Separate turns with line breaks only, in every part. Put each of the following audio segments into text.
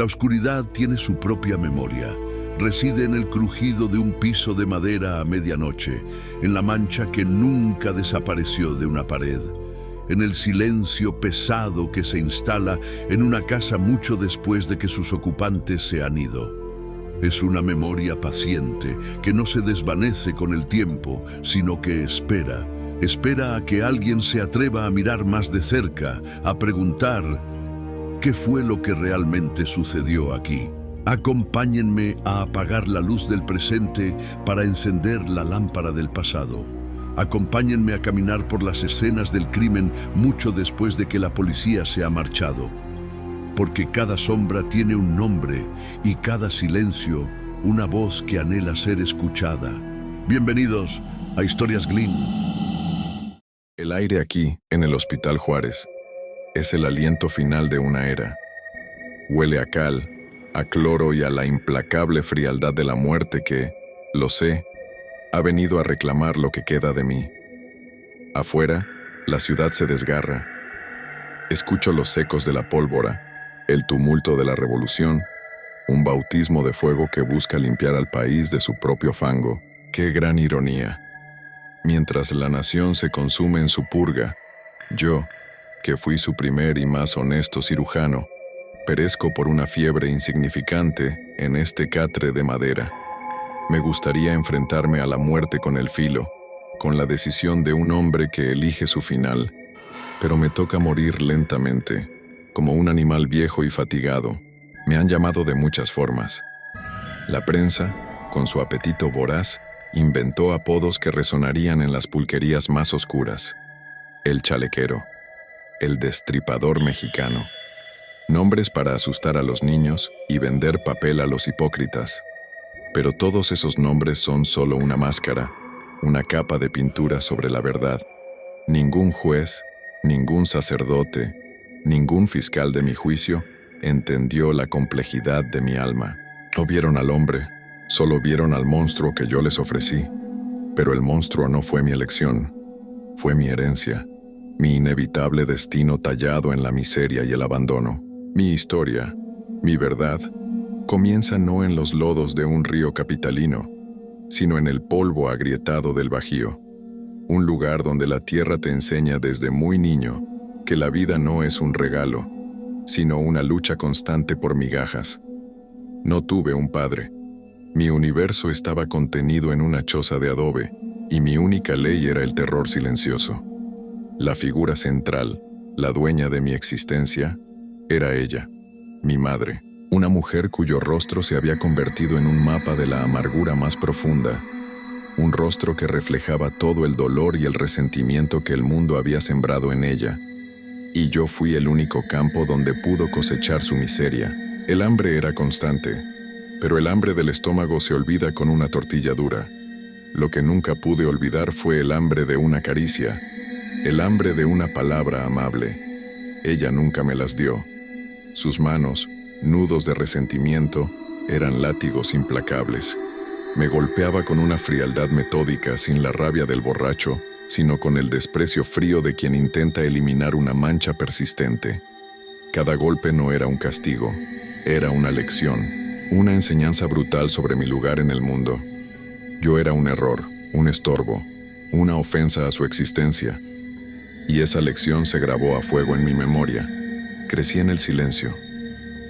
La oscuridad tiene su propia memoria. Reside en el crujido de un piso de madera a medianoche, en la mancha que nunca desapareció de una pared, en el silencio pesado que se instala en una casa mucho después de que sus ocupantes se han ido. Es una memoria paciente que no se desvanece con el tiempo, sino que espera a que alguien se atreva a mirar más de cerca, a preguntar ¿qué fue lo que realmente sucedió aquí? Acompáñenme a apagar la luz del presente para encender la lámpara del pasado. Acompáñenme a caminar por las escenas del crimen mucho después de que la policía se ha marchado. Porque cada sombra tiene un nombre y cada silencio una voz que anhela ser escuchada. Bienvenidos a Historias Glynn.
El aire aquí, en el Hospital Juárez, es el aliento final de una era. Huele a cal, a cloro y a la implacable frialdad de la muerte que, lo sé, ha venido a reclamar lo que queda de mí. Afuera, la ciudad se desgarra. Escucho los ecos de la pólvora, el tumulto de la revolución, un bautismo de fuego que busca limpiar al país de su propio fango. ¡Qué gran ironía! Mientras la nación se consume en su purga, yo, que fui su primer y más honesto cirujano, perezco por una fiebre insignificante en este catre de madera. Me gustaría enfrentarme a la muerte con el filo, con la decisión de un hombre que elige su final, pero me toca morir lentamente, como un animal viejo y fatigado. Me han llamado de muchas formas. La prensa, con su apetito voraz, inventó apodos que resonarían en las pulquerías más oscuras. El chalequero, el destripador mexicano. Nombres para asustar a los niños y vender papel a los hipócritas. Pero todos esos nombres son solo una máscara, una capa de pintura sobre la verdad. Ningún juez, ningún sacerdote, ningún fiscal de mi juicio entendió la complejidad de mi alma. No vieron al hombre, solo vieron al monstruo que yo les ofrecí. Pero el monstruo no fue mi elección, fue mi herencia, mi inevitable destino tallado en la miseria y el abandono. Mi historia, mi verdad, comienza no en los lodos de un río capitalino, sino en el polvo agrietado del Bajío, un lugar donde la tierra te enseña desde muy niño que la vida no es un regalo, sino una lucha constante por migajas. No tuve un padre. Mi universo estaba contenido en una choza de adobe, y mi única ley era el terror silencioso. La figura central, la dueña de mi existencia, era ella, mi madre, una mujer cuyo rostro se había convertido en un mapa de la amargura más profunda, un rostro que reflejaba todo el dolor y el resentimiento que el mundo había sembrado en ella, y yo fui el único campo donde pudo cosechar su miseria. El hambre era constante, pero el hambre del estómago se olvida con una tortilla dura. Lo que nunca pude olvidar fue el hambre de una caricia, el hambre de una palabra amable. Ella nunca me las dio. Sus manos, nudos de resentimiento, eran látigos implacables. Me golpeaba con una frialdad metódica, sin la rabia del borracho, sino con el desprecio frío de quien intenta eliminar una mancha persistente. Cada golpe no era un castigo, era una lección, una enseñanza brutal sobre mi lugar en el mundo. Yo era un error, un estorbo, una ofensa a su existencia. Y esa lección se grabó a fuego en mi memoria. Crecí en el silencio.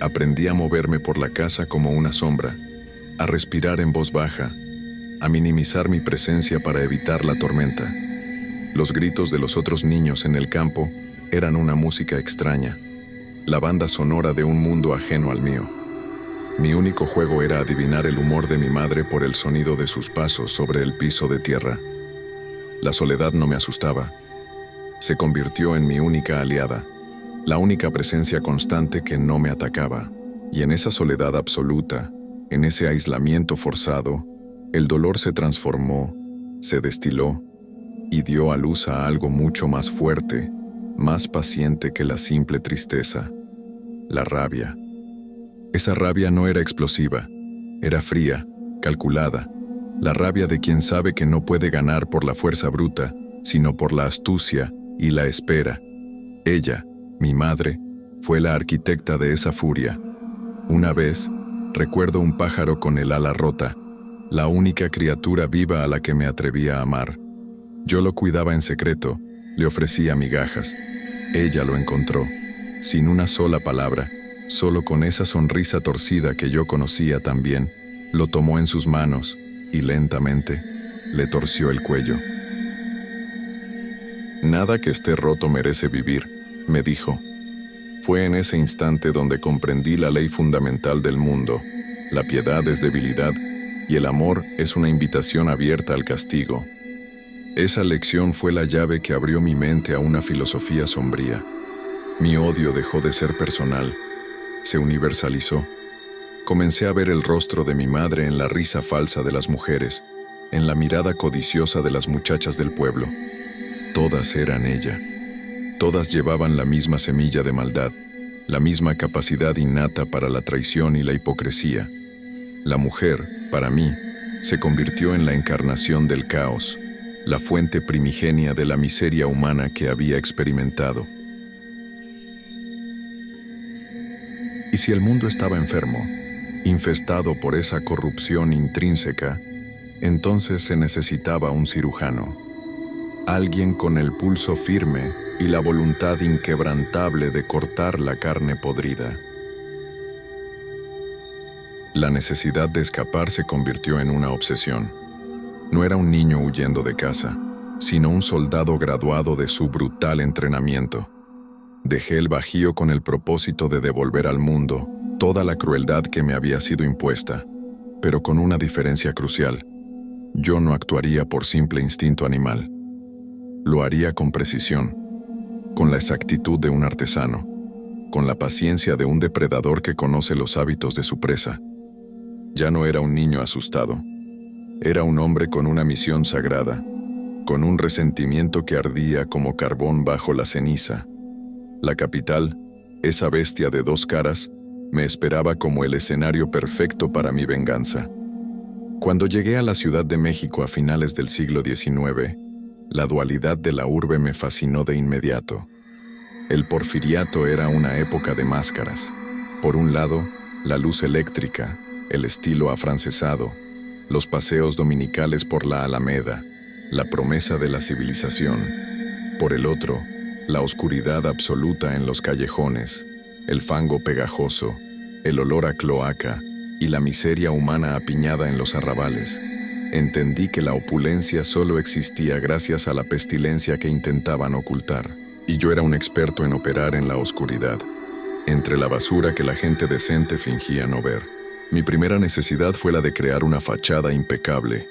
Aprendí a moverme por la casa como una sombra, a respirar en voz baja, a minimizar mi presencia para evitar la tormenta. Los gritos de los otros niños en el campo eran una música extraña, la banda sonora de un mundo ajeno al mío. Mi único juego era adivinar el humor de mi madre por el sonido de sus pasos sobre el piso de tierra. La soledad no me asustaba. Se convirtió en mi única aliada, la única presencia constante que no me atacaba. Y en esa soledad absoluta, en ese aislamiento forzado, el dolor se transformó, se destiló y dio a luz a algo mucho más fuerte, más paciente que la simple tristeza, la rabia. Esa rabia no era explosiva, era fría, calculada, la rabia de quien sabe que no puede ganar por la fuerza bruta, sino por la astucia y la espera. Ella, mi madre, fue la arquitecta de esa furia, Una vez, recuerdo un pájaro con el ala rota, la única criatura viva a la que me atrevía a amar. Yo lo cuidaba en secreto, le ofrecía migajas. Ella lo encontró, sin una sola palabra, solo con esa sonrisa torcida que yo conocía tan bien, lo tomó en sus manos y lentamente le torció el cuello. «Nada que esté roto merece vivir», me dijo. Fue en ese instante donde comprendí la ley fundamental del mundo. La piedad es debilidad y el amor es una invitación abierta al castigo. Esa lección fue la llave que abrió mi mente a una filosofía sombría. Mi odio dejó de ser personal, se universalizó. Comencé a ver el rostro de mi madre en la risa falsa de las mujeres, en la mirada codiciosa de las muchachas del pueblo. Todas eran ella. Todas llevaban la misma semilla de maldad, la misma capacidad innata para la traición y la hipocresía. La mujer, para mí, se convirtió en la encarnación del caos, la fuente primigenia de la miseria humana que había experimentado. Y si el mundo estaba enfermo, infestado por esa corrupción intrínseca, entonces se necesitaba un cirujano. Alguien con el pulso firme y la voluntad inquebrantable de cortar la carne podrida. La necesidad de escapar se convirtió en una obsesión. No era un niño huyendo de casa, sino un soldado graduado de su brutal entrenamiento. Dejé el Bajío con el propósito de devolver al mundo toda la crueldad que me había sido impuesta, pero con una diferencia crucial. Yo no actuaría por simple instinto animal. Lo haría con precisión, con la exactitud de un artesano, con la paciencia de un depredador que conoce los hábitos de su presa. Ya no era un niño asustado. Era un hombre con una misión sagrada, con un resentimiento que ardía como carbón bajo la ceniza. La capital, esa bestia de dos caras, me esperaba como el escenario perfecto para mi venganza. Cuando llegué a la Ciudad de México a finales del siglo XIX, la dualidad de la urbe me fascinó de inmediato. El porfiriato era una época de máscaras. Por un lado, la luz eléctrica, el estilo afrancesado, los paseos dominicales por la Alameda, la promesa de la civilización. Por el otro, la oscuridad absoluta en los callejones, el fango pegajoso, el olor a cloaca y la miseria humana apiñada en los arrabales. Entendí que la opulencia solo existía gracias a la pestilencia que intentaban ocultar, y yo era un experto en operar en la oscuridad, entre la basura que la gente decente fingía no ver. Mi primera necesidad fue la de crear una fachada impecable.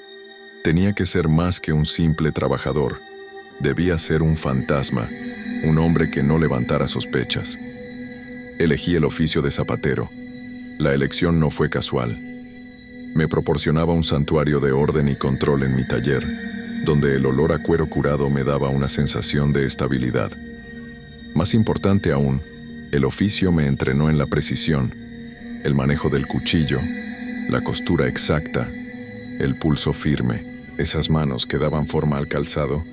Tenía que ser más que un simple trabajador. Debía ser un fantasma, un hombre que no levantara sospechas. Elegí el oficio de zapatero. La elección no fue casual. Me proporcionaba un santuario de orden y control en mi taller, donde el olor a cuero curado me daba una sensación de estabilidad. Más importante aún, el oficio me entrenó en la precisión, el manejo del cuchillo, la costura exacta, el pulso firme. Esas manos que daban forma al calzado,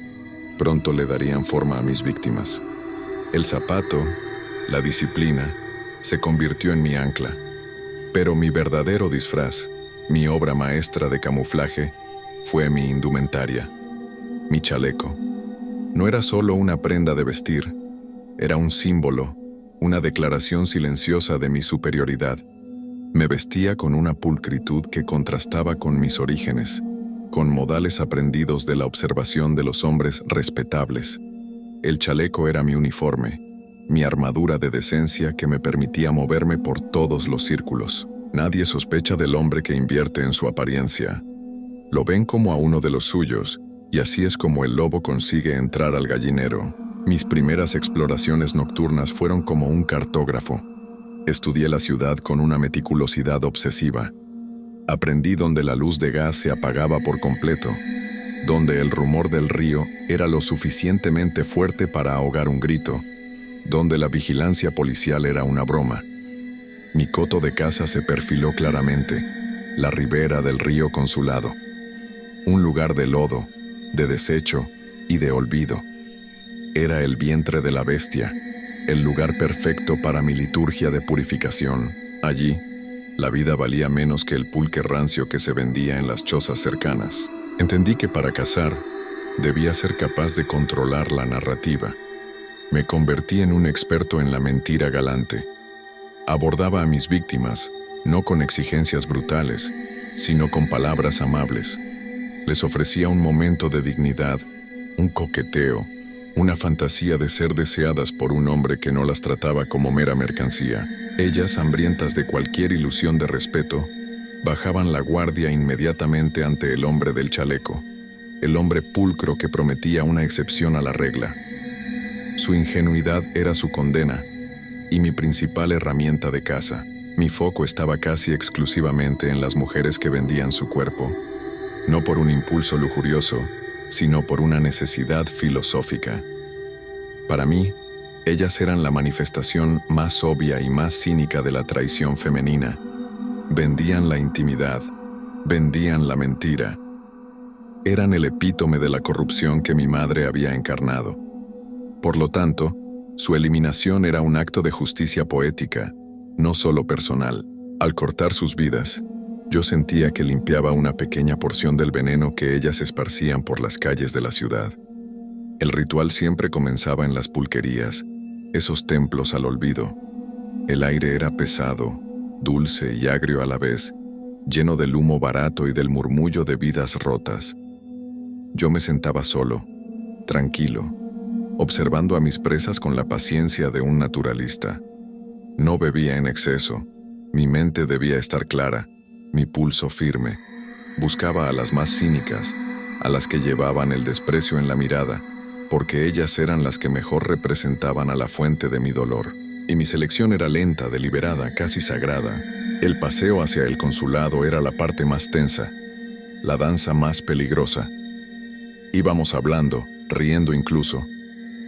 pronto le darían forma a mis víctimas. El zapato, la disciplina, se convirtió en mi ancla. Pero mi verdadero disfraz, mi obra maestra de camuflaje, fue mi indumentaria, mi chaleco. No era solo una prenda de vestir, era un símbolo, una declaración silenciosa de mi superioridad. Me vestía con una pulcritud que contrastaba con mis orígenes, con modales aprendidos de la observación de los hombres respetables. El chaleco era mi uniforme, mi armadura de decencia que me permitía moverme por todos los círculos. Nadie sospecha del hombre que invierte en su apariencia. Lo ven como a uno de los suyos, y así es como el lobo consigue entrar al gallinero. Mis primeras exploraciones nocturnas fueron como un cartógrafo. Estudié la ciudad con una meticulosidad obsesiva. Aprendí donde la luz de gas se apagaba por completo, donde el rumor del río era lo suficientemente fuerte para ahogar un grito, donde la vigilancia policial era una broma. Mi coto de casa se perfiló claramente, la ribera del río con su lado. Un lugar de lodo, de desecho y de olvido. Era el vientre de la bestia, el lugar perfecto para mi liturgia de purificación. Allí, La vida valía menos que el pulque rancio que se vendía en las chozas cercanas. Entendí que para cazar, debía ser capaz de controlar la narrativa. Me convertí en un experto en la mentira galante. Abordaba a mis víctimas, no con exigencias brutales, sino con palabras amables. Les ofrecía un momento de dignidad, un coqueteo, una fantasía de ser deseadas por un hombre que no las trataba como mera mercancía. Ellas, hambrientas de cualquier ilusión de respeto, bajaban la guardia inmediatamente ante el hombre del chaleco, el hombre pulcro que prometía una excepción a la regla. Su ingenuidad era su condena y mi principal herramienta de caza. Mi foco estaba casi exclusivamente en las mujeres que vendían su cuerpo, no por un impulso lujurioso, sino por una necesidad filosófica. Para mí, ellas eran la manifestación más obvia y más cínica de la traición femenina. Vendían la intimidad, vendían la mentira. Eran el epítome de la corrupción que mi madre había encarnado. Por lo tanto, su eliminación era un acto de justicia poética, no solo personal. Al cortar sus vidas, yo sentía que limpiaba una pequeña porción del veneno que ellas esparcían por las calles de la ciudad. El ritual siempre comenzaba en las pulquerías, esos templos al olvido. El aire era pesado, dulce y agrio a la vez, lleno del humo barato y del murmullo de vidas rotas. Yo me sentaba solo, tranquilo, observando a mis presas con la paciencia de un naturalista. No bebía en exceso, mi mente debía estar clara, mi pulso firme. Buscaba a las más cínicas, a las que llevaban el desprecio en la mirada, porque ellas eran las que mejor representaban a la fuente de mi dolor. Y mi selección era lenta, deliberada, casi sagrada. El paseo hacia el consulado era la parte más tensa, la danza más peligrosa. Íbamos hablando, riendo incluso,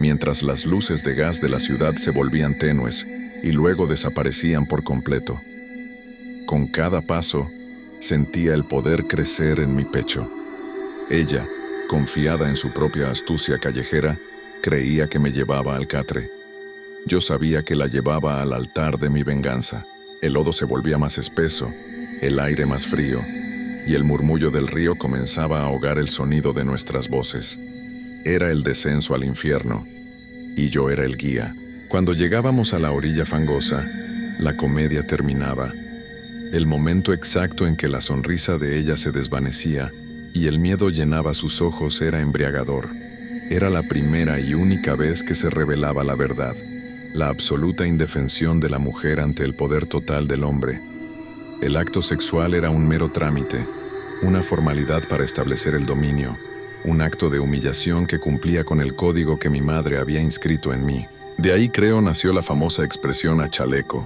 mientras las luces de gas de la ciudad se volvían tenues y luego desaparecían por completo. Con cada paso, sentía el poder crecer en mi pecho. Ella, confiada en su propia astucia callejera, creía que me llevaba al catre. Yo sabía que la llevaba al altar de mi venganza. El lodo se volvía más espeso, el aire más frío, y el murmullo del río comenzaba a ahogar el sonido de nuestras voces. Era el descenso al infierno, y yo era el guía. Cuando llegábamos a la orilla fangosa, la comedia terminaba. El momento exacto en que la sonrisa de ella se desvanecía y el miedo llenaba sus ojos era embriagador. Era la primera y única vez que se revelaba la verdad, la absoluta indefensión de la mujer ante el poder total del hombre. El acto sexual era un mero trámite, una formalidad para establecer el dominio, un acto de humillación que cumplía con el código que mi madre había inscrito en mí. De ahí creo nació la famosa expresión a chaleco,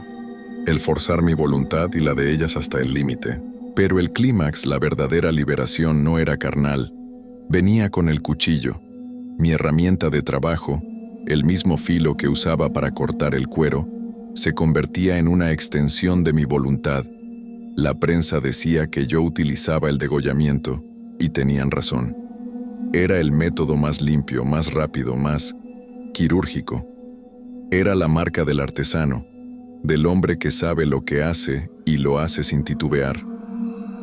el forzar mi voluntad y la de ellas hasta el límite. Pero el clímax, la verdadera liberación, no era carnal, venía con el cuchillo, mi herramienta de trabajo, el mismo filo que usaba para cortar el cuero, se convertía en una extensión de mi voluntad. La prensa decía que yo utilizaba el degollamiento, y tenían razón. Era el método más limpio, más rápido, más quirúrgico. Era la marca del artesano, del hombre que sabe lo que hace y lo hace sin titubear.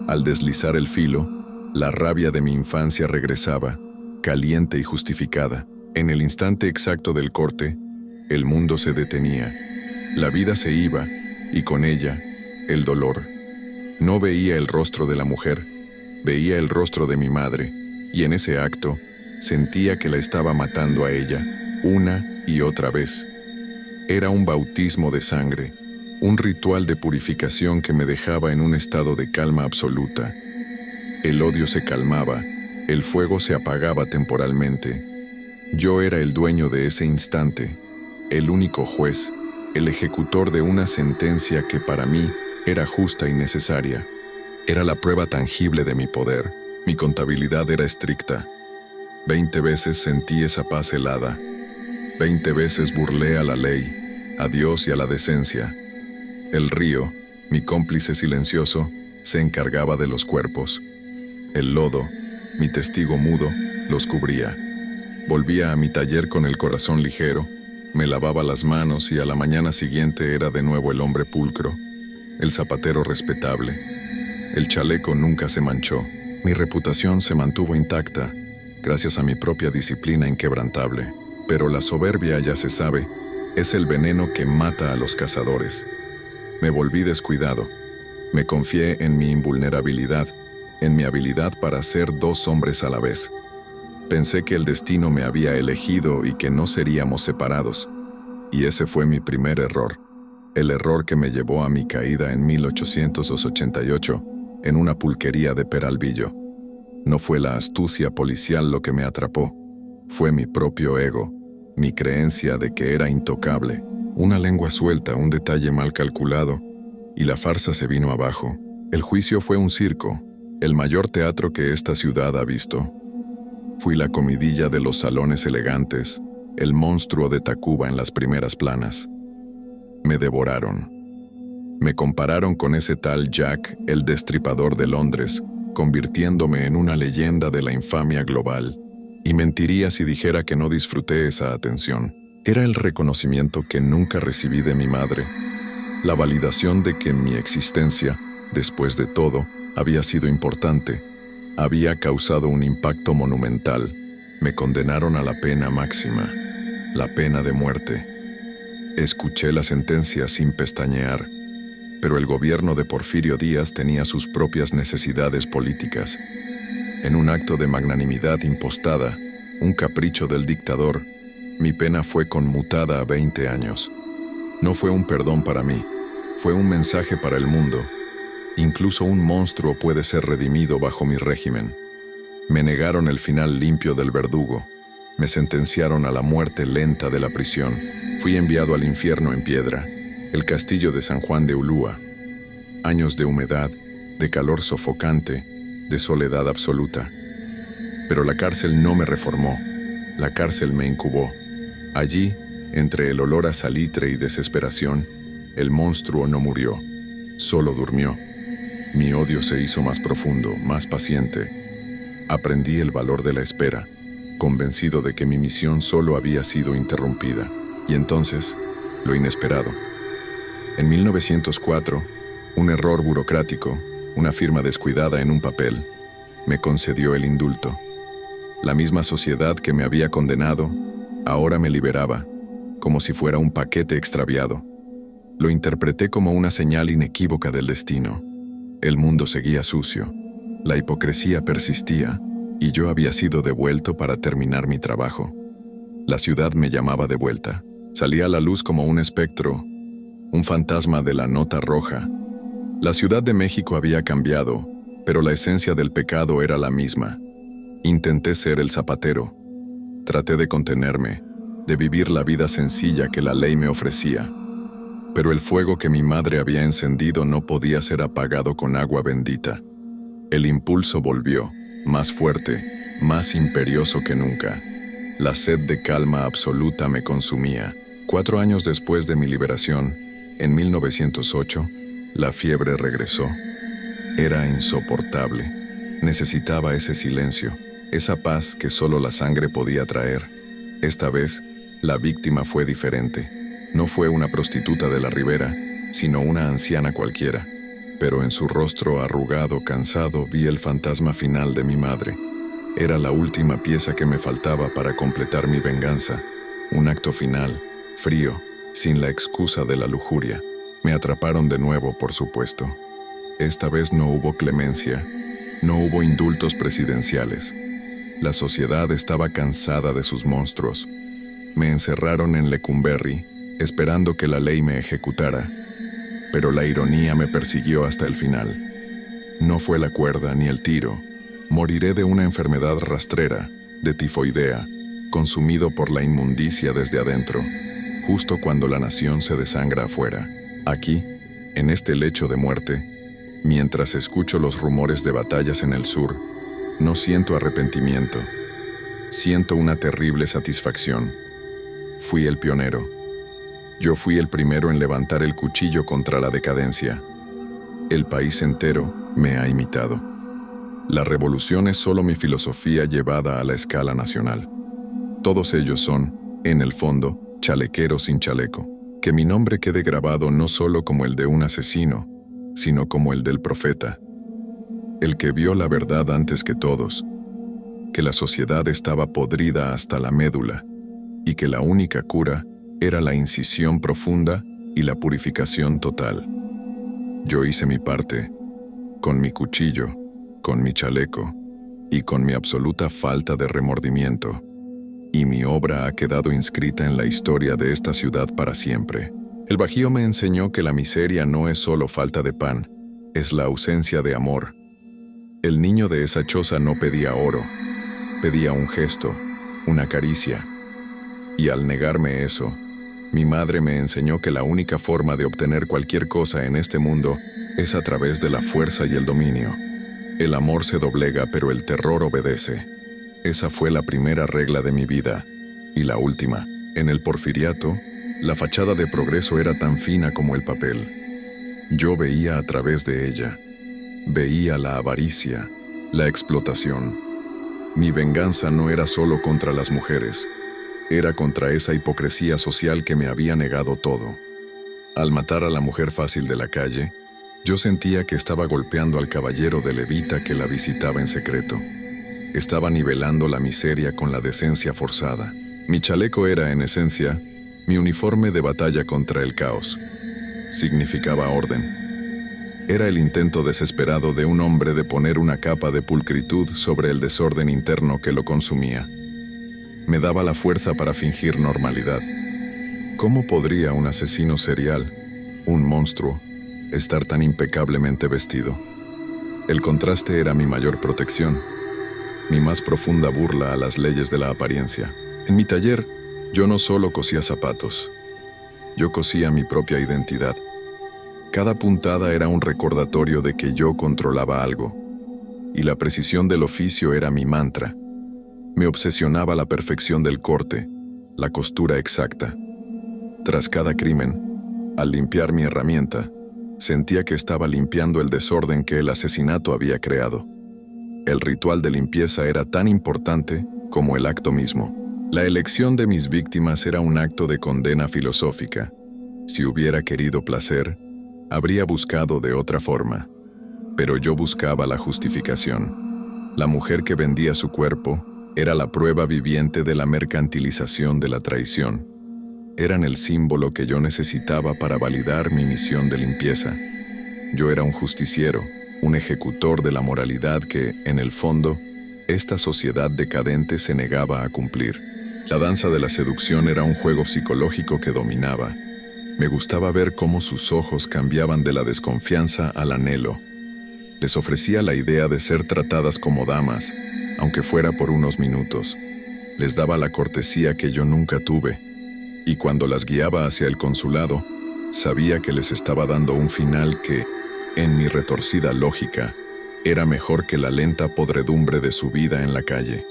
Al deslizar el filo, la rabia de mi infancia regresaba, caliente y justificada. En el instante exacto del corte, el mundo se detenía. La vida se iba, y con ella, el dolor. No veía el rostro de la mujer, veía el rostro de mi madre, y en ese acto, sentía que la estaba matando a ella, una y otra vez. Era un bautismo de sangre, un ritual de purificación que me dejaba en un estado de calma absoluta. El odio se calmaba, el fuego se apagaba temporalmente. Yo era el dueño de ese instante, el único juez, el ejecutor de una sentencia que para mí era justa y necesaria. Era la prueba tangible de mi poder. Mi contabilidad era estricta. 20 veces sentí esa paz helada. 20 veces burlé a la ley, a Dios y a la decencia. El río, mi cómplice silencioso, se encargaba de los cuerpos. El lodo, mi testigo mudo, los cubría. Volvía a mi taller con el corazón ligero, me lavaba las manos y a la mañana siguiente era de nuevo el hombre pulcro, el zapatero respetable. El chaleco nunca se manchó. Mi reputación se mantuvo intacta, gracias a mi propia disciplina inquebrantable. Pero la soberbia, ya se sabe, es el veneno que mata a los cazadores. Me volví descuidado. Me confié en mi invulnerabilidad, en mi habilidad para ser dos hombres a la vez. Pensé que el destino me había elegido y que no seríamos separados. Y ese fue mi primer error. El error que me llevó a mi caída en 1888, en una pulquería de Peralvillo. No fue la astucia policial lo que me atrapó. Fue mi propio ego, mi creencia de que era intocable. Una lengua suelta, un detalle mal calculado, y la farsa se vino abajo. El juicio fue un circo, el mayor teatro que esta ciudad ha visto. Fui la comidilla de los salones elegantes, el monstruo de Tacuba en las primeras planas. Me devoraron. Me compararon con ese tal Jack, el destripador de Londres, convirtiéndome en una leyenda de la infamia global. Y mentiría si dijera que no disfruté esa atención. Era el reconocimiento que nunca recibí de mi madre, la validación de que mi existencia, después de todo, había sido importante, había causado un impacto monumental. Me condenaron a la pena máxima, la pena de muerte. Escuché la sentencia sin pestañear, pero el gobierno de Porfirio Díaz tenía sus propias necesidades políticas. En un acto de magnanimidad impostada, un capricho del dictador, mi pena fue conmutada a 20 años. No fue un perdón para mí, fue un mensaje para el mundo. Incluso un monstruo puede ser redimido bajo mi régimen. Me negaron el final limpio del verdugo. Me sentenciaron a la muerte lenta de la prisión. Fui enviado al infierno en piedra, el castillo de San Juan de Ulúa. Años de humedad, de calor sofocante, de soledad absoluta. Pero la cárcel no me reformó. La cárcel me incubó. Allí, entre el olor a salitre y desesperación, el monstruo no murió, solo durmió. Mi odio se hizo más profundo, más paciente. Aprendí el valor de la espera, convencido de que mi misión solo había sido interrumpida. Y entonces, lo inesperado. En 1904, un error burocrático, una firma descuidada en un papel, me concedió el indulto. La misma sociedad que me había condenado, ahora me liberaba, como si fuera un paquete extraviado. Lo interpreté como una señal inequívoca del destino. El mundo seguía sucio, la hipocresía persistía, y yo había sido devuelto para terminar mi trabajo. La ciudad me llamaba de vuelta. Salía a la luz como un espectro, un fantasma de la nota roja. La Ciudad de México había cambiado, pero la esencia del pecado era la misma. Intenté ser el zapatero. Traté de contenerme, de vivir la vida sencilla que la ley me ofrecía. Pero el fuego que mi madre había encendido no podía ser apagado con agua bendita. El impulso volvió, más fuerte, más imperioso que nunca. La sed de calma absoluta me consumía. 4 años después de mi liberación, en 1908, la fiebre regresó. Era insoportable. Necesitaba ese silencio, esa paz que solo la sangre podía traer. Esta vez, la víctima fue diferente. No fue una prostituta de la Ribera, sino una anciana cualquiera. Pero en su rostro arrugado, cansado, vi el fantasma final de mi madre. Era la última pieza que me faltaba para completar mi venganza. Un acto final, frío, sin la excusa de la lujuria. Me atraparon de nuevo, por supuesto. Esta vez no hubo clemencia, no hubo indultos presidenciales. La sociedad estaba cansada de sus monstruos. Me encerraron en Lecumberri, esperando que la ley me ejecutara. Pero la ironía me persiguió hasta el final. No fue la cuerda ni el tiro. Moriré de una enfermedad rastrera, de tifoidea, consumido por la inmundicia desde adentro, justo cuando la nación se desangra afuera. Aquí, en este lecho de muerte, mientras escucho los rumores de batallas en el sur, no siento arrepentimiento. Siento una terrible satisfacción. Fui el pionero. Yo fui el primero en levantar el cuchillo contra la decadencia. El país entero me ha imitado. La revolución es solo mi filosofía llevada a la escala nacional. Todos ellos son, en el fondo, chalequeros sin chaleco. Que mi nombre quede grabado no solo como el de un asesino, sino como el del profeta, el que vio la verdad antes que todos, que la sociedad estaba podrida hasta la médula y que la única cura era la incisión profunda y la purificación total. Yo hice mi parte, con mi cuchillo, con mi chaleco y con mi absoluta falta de remordimiento, y mi obra ha quedado inscrita en la historia de esta ciudad para siempre. El Bajío me enseñó que la miseria no es solo falta de pan, es la ausencia de amor. El niño de esa choza no pedía oro, pedía un gesto, una caricia. Y al negarme eso, mi madre me enseñó que la única forma de obtener cualquier cosa en este mundo es a través de la fuerza y el dominio. El amor se doblega, pero el terror obedece. Esa fue la primera regla de mi vida, y la última. En el porfiriato, la fachada de progreso era tan fina como el papel. Yo veía a través de ella. Veía la avaricia, la explotación. Mi venganza no era solo contra las mujeres, era contra esa hipocresía social que me había negado todo. Al matar a la mujer fácil de la calle, yo sentía que estaba golpeando al caballero de levita que la visitaba en secreto. Estaba nivelando la miseria con la decencia forzada. Mi chaleco era, en esencia, mi uniforme de batalla contra el caos. Significaba orden. Era el intento desesperado de un hombre de poner una capa de pulcritud sobre el desorden interno que lo consumía. Me daba la fuerza para fingir normalidad. ¿Cómo podría un asesino serial, un monstruo, estar tan impecablemente vestido? El contraste era mi mayor protección, mi más profunda burla a las leyes de la apariencia. En mi taller, yo no solo cosía zapatos, yo cosía mi propia identidad. Cada puntada era un recordatorio de que yo controlaba algo, y la precisión del oficio era mi mantra. Me obsesionaba la perfección del corte, la costura exacta. Tras cada crimen, al limpiar mi herramienta, sentía que estaba limpiando el desorden que el asesinato había creado. El ritual de limpieza era tan importante como el acto mismo. La elección de mis víctimas era un acto de condena filosófica. Si hubiera querido placer, habría buscado de otra forma. Pero yo buscaba la justificación. La mujer que vendía su cuerpo era la prueba viviente de la mercantilización de la traición. Eran el símbolo que yo necesitaba para validar mi misión de limpieza. Yo era un justiciero, un ejecutor de la moralidad que, en el fondo, esta sociedad decadente se negaba a cumplir. La danza de la seducción era un juego psicológico que dominaba. Me gustaba ver cómo sus ojos cambiaban de la desconfianza al anhelo. Les ofrecía la idea de ser tratadas como damas, aunque fuera por unos minutos. Les daba la cortesía que yo nunca tuve, y cuando las guiaba hacia el consulado, sabía que les estaba dando un final que, en mi retorcida lógica, era mejor que la lenta podredumbre de su vida en la calle.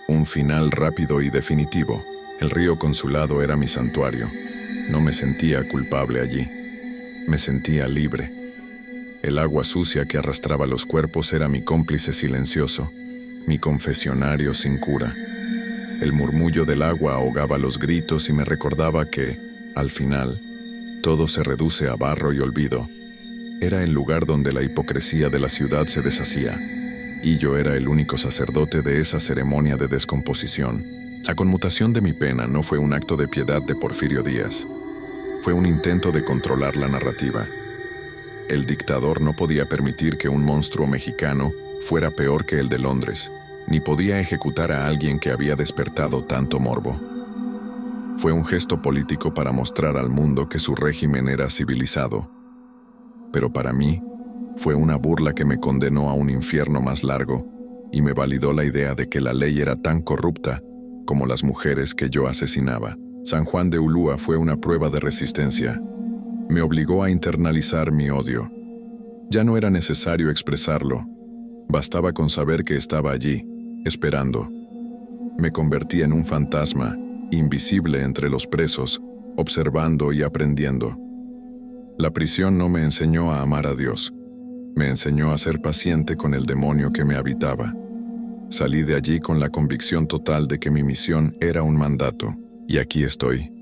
Un final rápido y definitivo. El río Consulado era mi santuario. No me sentía culpable allí. Me sentía libre. El agua sucia que arrastraba los cuerpos era mi cómplice silencioso, mi confesionario sin cura. El murmullo del agua ahogaba los gritos y me recordaba que, al final, todo se reduce a barro y olvido. Era el lugar donde la hipocresía de la ciudad se deshacía, y yo era el único sacerdote de esa ceremonia de descomposición. La conmutación de mi pena no fue un acto de piedad de Porfirio Díaz. Fue un intento de controlar la narrativa. El dictador no podía permitir que un monstruo mexicano fuera peor que el de Londres, ni podía ejecutar a alguien que había despertado tanto morbo. Fue un gesto político para mostrar al mundo que su régimen era civilizado. Pero para mí, fue una burla que me condenó a un infierno más largo y me validó la idea de que la ley era tan corrupta como las mujeres que yo asesinaba. San Juan de Ulúa fue una prueba de resistencia. Me obligó a internalizar mi odio. Ya no era necesario expresarlo. Bastaba con saber que estaba allí, esperando. Me convertí en un fantasma, invisible entre los presos, observando y aprendiendo. La prisión no me enseñó a amar a Dios. Me enseñó a ser paciente con el demonio que me habitaba. Salí de allí con la convicción total de que mi misión era un mandato. Y aquí estoy.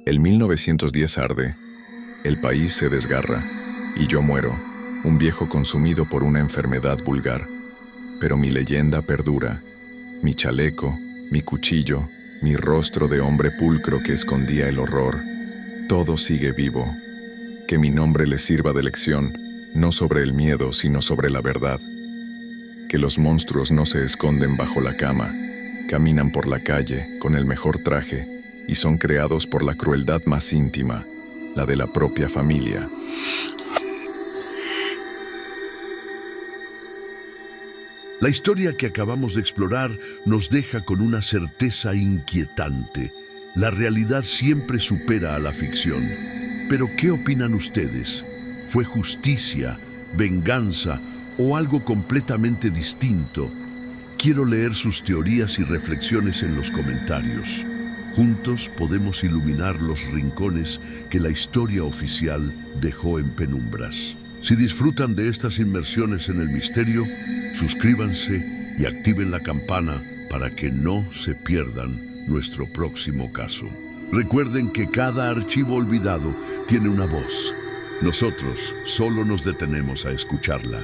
El 1910 arde, el país se desgarra, y yo muero. un viejo consumido por una enfermedad vulgar. Pero mi leyenda perdura, mi chaleco, mi cuchillo, mi rostro de hombre pulcro que escondía el horror. Todo sigue vivo. Que mi nombre les sirva de lección, no sobre el miedo, sino sobre la verdad. Que los monstruos no se esconden bajo la cama, caminan por la calle con el mejor traje y son creados por la crueldad más íntima, la de la propia familia.
La historia que acabamos de explorar nos deja con una certeza inquietante. La realidad siempre supera a la ficción. Pero ¿qué opinan ustedes? ¿Fue justicia, venganza o algo completamente distinto? Quiero leer sus teorías y reflexiones en los comentarios. Juntos podemos iluminar los rincones que la historia oficial dejó en penumbras. Si disfrutan de estas inmersiones en el misterio, suscríbanse y activen la campana para que no se pierdan nuestro próximo caso. Recuerden que cada archivo olvidado tiene una voz. Nosotros solo nos detenemos a escucharla.